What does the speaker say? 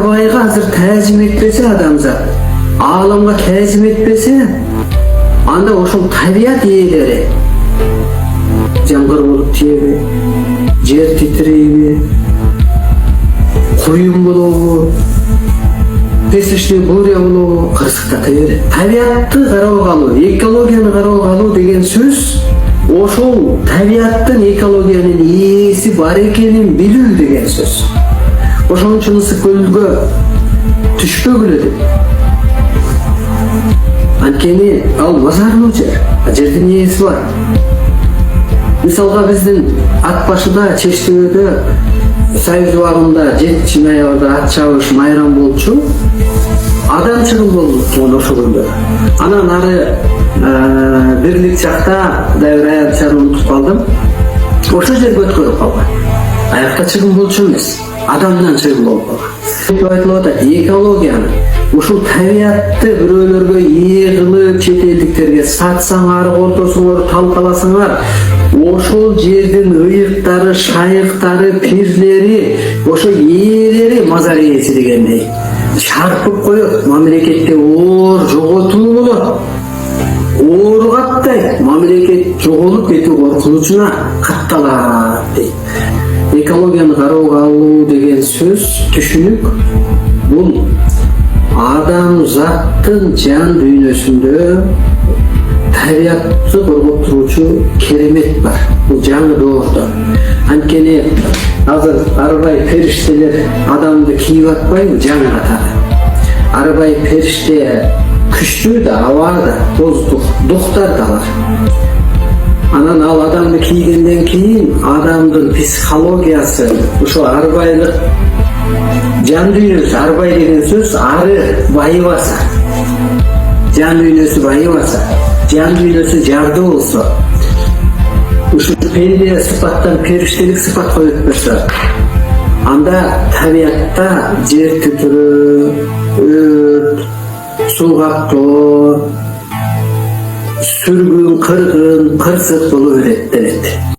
Arabaya hazır təzim etmese adamzat, ağlamğa təzim etmese, anda oşul tabiat iyileri, жаңғыр болып тиеби, жер титирейби, куюн болобу, песочный буря болобу, кырсыктата берет. Табиатты карап алуу, экологияны карап алуу деген сөз, ошол табиаттын экологиянын ээси бар экенин билүү деген сөз. Ошон үчүн ысык көлгө түшпөгүлө деп. Анткени ал базарлуу жер, жердин ээси бар. Мисалга биздин ат башыда Чечтөбөдө Союз убагында 7 ноябрда ат чабыш майрам болчу. Адам чыгым болду ошол күндө. Анан ары бирлик жакта дайыр аянтчаны унутуп калдым. Ошол жерге өткөрүп калган. Аякта чыгым болчу эмес, адамдан чыгым болуп калган. Айтылып атат, экологияны ушул табиатты бирөөлөргө ээ кылып чет элдиктерге сатсаңар, ортосуңар, талкаласаңар, ошол жердин ыйыктары, шайыктары, пирлери, ошо ээлери мазар ээси дегендей чарпып коет. Мамлекетте оор жоготуу болот. Оор каттай мамлекет жоголуп кетүү коркунучуна катталат дейт. Экологияны кароого алуу деген сөз, түшүнүк бул адамзаттын жан дүйнөсүндө табиатты коргоп туруучу керемет бар. Бул жаңы доордо. Анткени азыр арбай периштелер адамды кийип атпайбы жаңы катары. Арбай периште күчтүү да, абар да, боздук, дуктар да бар. Анан ал адамды кийгенден кийин адамдын психологиясы, ошо арбайлык жан дүйнөсү, арбай деген сөз ары байыбаса, жан дүйнөсү байыбаса, жан дүйнөсү жарды болсо, ушул пенде сыпаттан периштелик сыпатка өтпөсө, анда табиатта жер титирөө, өрт, суу каптоо, сүргүн, кыргын, кырсык болуп берет.